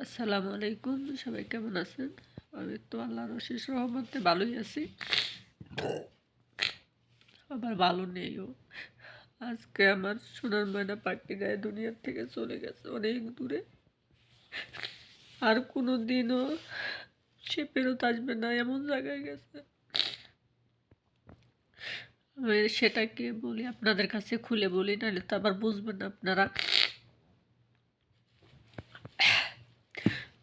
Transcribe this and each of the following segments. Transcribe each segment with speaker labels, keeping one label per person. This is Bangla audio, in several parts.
Speaker 1: আসসালামু আলাইকুম। সবাই কেমন আছেন? আমি তো আল্লাহর অশেষ রহমতে ভালোই আছি। আবার ভালো নেইও। আজকে আমার সোনার ময়না পাখিটা দুনিয়ার থেকে চলে গেছে অনেক দূরে। আর কোনো দিনও সে ফেরত আসবে না এমন জায়গায় গেছে। আমি সেটাকে বলি আপনাদের কাছে খুলে বলি, নাহলে তো আবার বুঝবেন না আপনারা।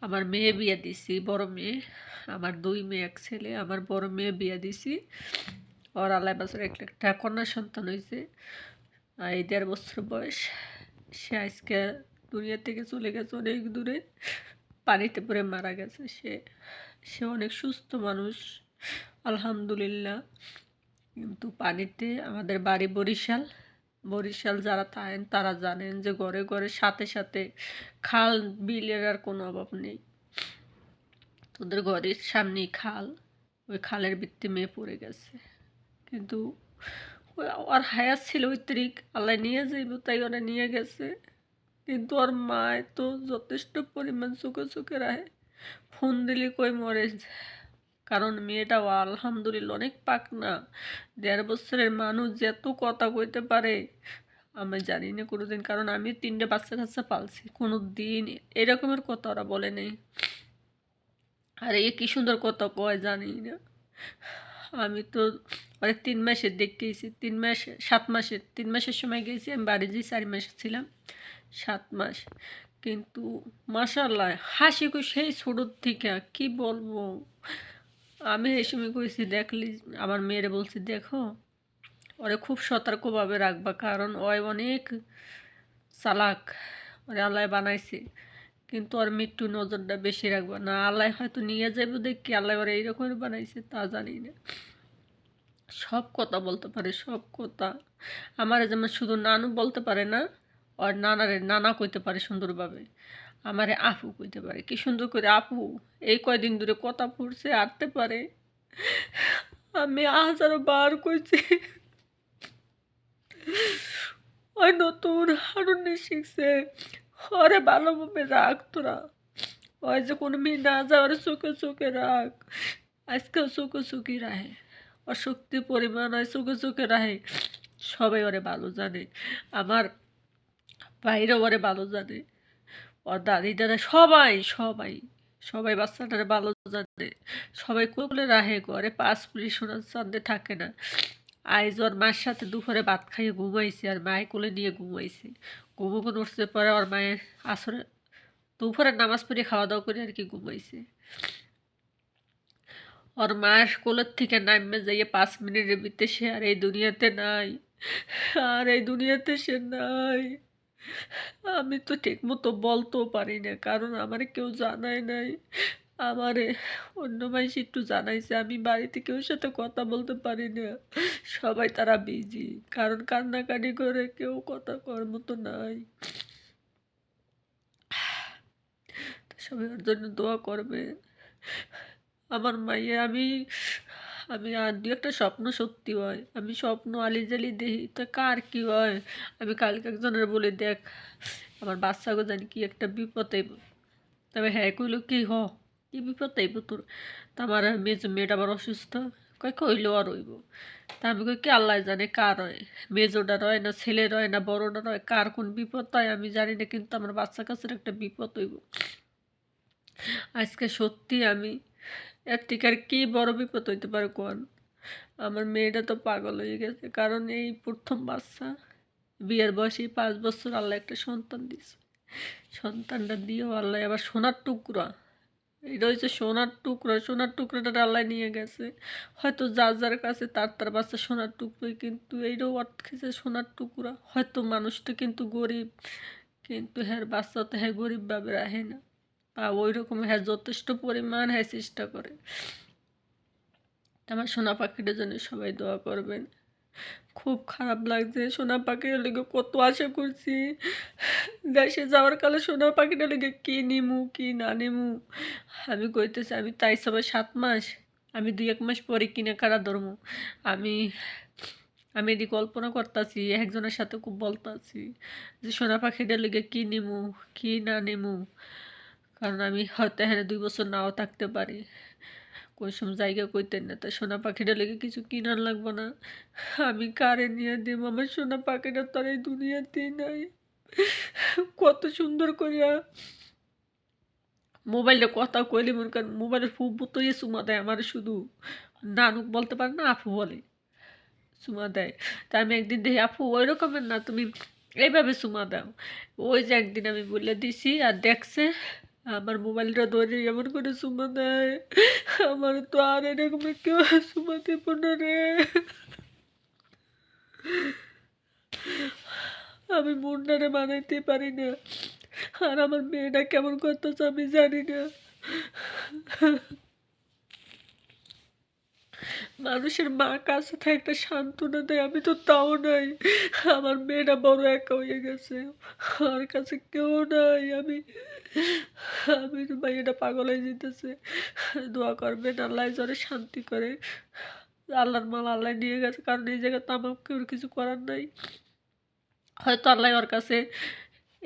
Speaker 1: আমার মেয়ে বিয়ে দিছি, বড় মেয়ে। আমার 2 মেয়ে, 1 ছেলে। আমার বড় মেয়ে বিয়ে দিছি। ওর আল্লাহ বছর একটা কন্যা সন্তান হয়েছে। 1.5 বছর বয়স। সে আজকে দুনিয়া থেকে চলে গেছে অনেক দূরে। পানিতে পড়ে মারা গেছে সে। সে অনেক সুস্থ মানুষ, আলহামদুলিল্লাহ। কিন্তু পানিতে, আমাদের বাড়ি বরিশাল। বরিশাল যারা থাকেন তারা জানেন যে ঘরে ঘরে সাথে সাথে খাল বিলের আর কোনো অভাব নেই। তোদের ঘরের সামনেই খাল। ওই খালের ভিত্তি মেয়ে পড়ে গেছে। কিন্তু ওর হায়াত ছিল ঐতরিক, আল্লাহ নিয়ে যাইব তাই ওরা নিয়ে গেছে। কিন্তু ওর মায় তো যথেষ্ট পরিমাণ চোখে চোখে রাখে। ফোন দিলে কই মরে। কারণ মেয়েটাও আলহামদুলিল্লাহ অনেক পাকনা। 1.5 বছরের মানুষ যে এত কথা কইতে পারে আমি জানি না কোনোদিন। কারণ আমি 3টে বাচ্চা কাচ্চা পালছি, কোনো দিন এরকমের কথা ওরা বলে নেই। আর এ কি সুন্দর কথা কয় জানি না। আমি তো 3 মাসের দেখতেছি, 3 মাস 7 মাসের, 3 মাসের সময় গেছি আমি বাড়ি, যে 4 মাস ছিলাম, 7 মাস। কিন্তু মাশাআল্লাহ হাসি খুশি সেই ছোটোর থেকে কি বলবো। আমি এই সময় কইছি দেখলি, আমার মেয়েরে বলছি দেখো ওরে খুব সতর্কভাবে রাখবা, কারণ ওই অনেক চালাক, ওরে আল্লাহ বানাইছে। কিন্তু ওর মৃত্যু নজরটা বেশি রাখবা না, আল্লাহ হয়তো নিয়ে যাইব দেখি, আল্লাহ ওরা এইরকম বানাইছে তা জানি না। সব কথা বলতে পারে, সব কথা। আমার যেমন শুধু নানু বলতে পারে না, আর নানারে নানা কইতে পারে সুন্দরভাবে। আমারে আপু কইতে পারে কি সুন্দর করে আপু। এই কয়দিন ধরে কথা পড়ছে, আটতে পারে। আমি হাজারো বার কইছি ওই নতুন হারুনে শিখছে, ওরে ভালোভাবে রাখ তোরা। ওই যে কোনো মেয়ে না যায় ওরে চোখে চোখে রাখ। আজকেও চোখে চোখে রাখে, ওর শক্তি পরিমাণ হয় চোখে চোখে রাখে। সবাই ওরে ভালো জানে, আমার ভাইরা ওরে ভালো জানে, ওর দাদি দাদা সবাই সবাই সবাই বাচ্চাটারে ভালো জানে। সবাই কোলে রাহে করে, 5 মিনিট সোনার চাঁদে থাকে না। আইজ ওর মায়ের সাথে দুপুরে ভাত খাইয়ে ঘুমাইছে, আর মায়ে কোলে নিয়ে ঘুমাইছে। ঘুমোগুন উঠতে পরে ওর মায়ের আসরে দুপুরে নামাজ পড়ে খাওয়া দাওয়া করে আর কি ঘুমাইছে। ওর মায়ের কোলের থেকে নামবে যাইয়ে 5 মিনিটের ভিতরে সে আর এই দুনিয়াতে নাই। আর এই দুনিয়াতে সে নাই। আমি তো ঠিক মতো বলতেও পারি না, কারণ আমার কেউ জানায় নাই। আমারে অন্য মাইস একটু জানাইছে, আমি বাড়িতে কেউ সাথে কথা বলতে পারি না। সবাই তারা বিজি, কারণ কান্নাকাটি করে কেউ কথা করার মতো নাই। তো সবাই ওর জন্য দোয়া করবেন। আমার মাইয়া, আমি আমি আর দু একটা স্বপ্ন সত্যি হয়, আমি স্বপ্ন আলিজালি দেখি তো কার কি হয়। আমি কালকে একজনের বলে দেখ আমার বাচ্চাকে জানি কি একটা বিপদ আইব। তবে হ্যাঁ কইল কি কি বিপদ আইব তোর। তা আমার মেয়েটা আবার অসুস্থ। কয় কইলো আর হইব। তা আমি কই কি আল্লাহ জানে কার হয়, মেজোটা রয় না ছেলে রয় না বড়টা রয়, কার কোন বিপদ হয় আমি জানি না, কিন্তু আমার বাচ্চা কাছের একটা বিপদ হইব। আজকে সত্যি আমি এর থেকে আর কি বড় বিপদ হইতে পারে কোন। আমার মেয়েটা তো পাগল হয়ে গেছে, কারণ এই প্রথম বাচ্চা, বিয়ের বয়সে 5 বছর আল্লাহ একটা সন্তান দিছে। সন্তানটা দিয়েও আল্লাহ আবার সোনার টুকরা, এটা হচ্ছে সোনার টুকরা, সোনার টুকরাটা আল্লাহ নিয়ে গেছে। হয়তো যার যার কাছে তার তার বাচ্চা সোনার টুকরোই, কিন্তু এইটাও অর্থ খেয়েছে সোনার টুকরা। হয়তো মানুষটা কিন্তু গরিব, কিন্তু হ্যাঁ বাচ্চা তো হ্যাঁ গরিবভাবে রাখে না। আর ওই রকম হ্যাঁ যথেষ্ট পরিমাণ হ্যাঁ চেষ্টা করে। আমার সোনা পাখিটার জন্য সবাই দোয়া করবেন। খুব খারাপ লাগছে, সোনা পাখির লেগে কত আশা করছি। দেশে যাওয়ার কালে সোনা পাখিটা লেগে কি নিমু কি না নিমু। আমি কইতেছি আমি তাই সবাই 7 মাস, আমি 2-1 মাস পরে কিনে কারা ধরবো। আমি আমি এটি কল্পনা করতেছি, একজনের সাথে খুব বলতাছি যে সোনা পাখিটার লেগে কি নিমু কি না নিমু। কারণ আমি হয়তো এখানে 2 বছর নাও থাকতে পারি, কোন সময় জায়গা কইতেন না, তো সোনা পাখিটা লেগে কিছু কিনার লাগবো না। আমি কারে নিয়ে দিব? আমার সোনা পাখিটা তো আর এই দুনিয়াতেই নাই। কত সুন্দর করিয়া মোবাইলে কথা কইলে মনে করেন মোবাইলের ফুব্বু তো চুমা দেয় আমার, শুধু নানুক বলতে পারে না, আপু বলে চুমা দেয়। তা আমি একদিন দেখি, আপু ওই রকমের না, তুমি এইভাবে চুমা দাও। ওই যে একদিন আমি বলে দিছি আর দেখছে, আমার মোবাইলটা ধরে এমন করে চুমা দেয়, আমার তো আর এরকম কেউ চুমা দেব না রে। আমি মুন্ডারে বানাইতে পারি না, আর আমার মেয়েটা কেমন করতেছে আমি জানি না। মানুষের মা কাছে থেকে একটা সান্ত্বনা দেয়, আমি তো তাও নাই। আমার মেয়েটা বড় একা হয়ে গেছে, আমার কাছে কেউ নাই। আমি আমি তো মেয়েটা পাগল হয়ে যেতেছে। দোয়া করবেন আল্লাহ যেন শান্তি করে। আল্লাহর মাল আল্লাহ নিয়ে গেছে, কারণ এই জায়গায় তো আমার কেউ কিছু করার নাই। হয়তো আল্লাহ ওর কাছে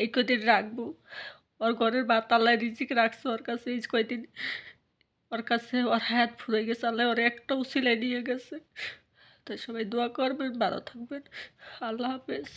Speaker 1: এই কদিন রাখবো, ওর ঘরের ভাত আল্লাহ রিজিক রাখছে ওর কাছে এই কয়দিন। ওর কাছে ওর হায়াত ফুরে গেছে, আল্লাহ ওর একটা উসিলায় নিয়ে গেছে। তাই সবাই দোয়া করবেন, ভালো থাকবেন। আল্লাহ হাফেজ।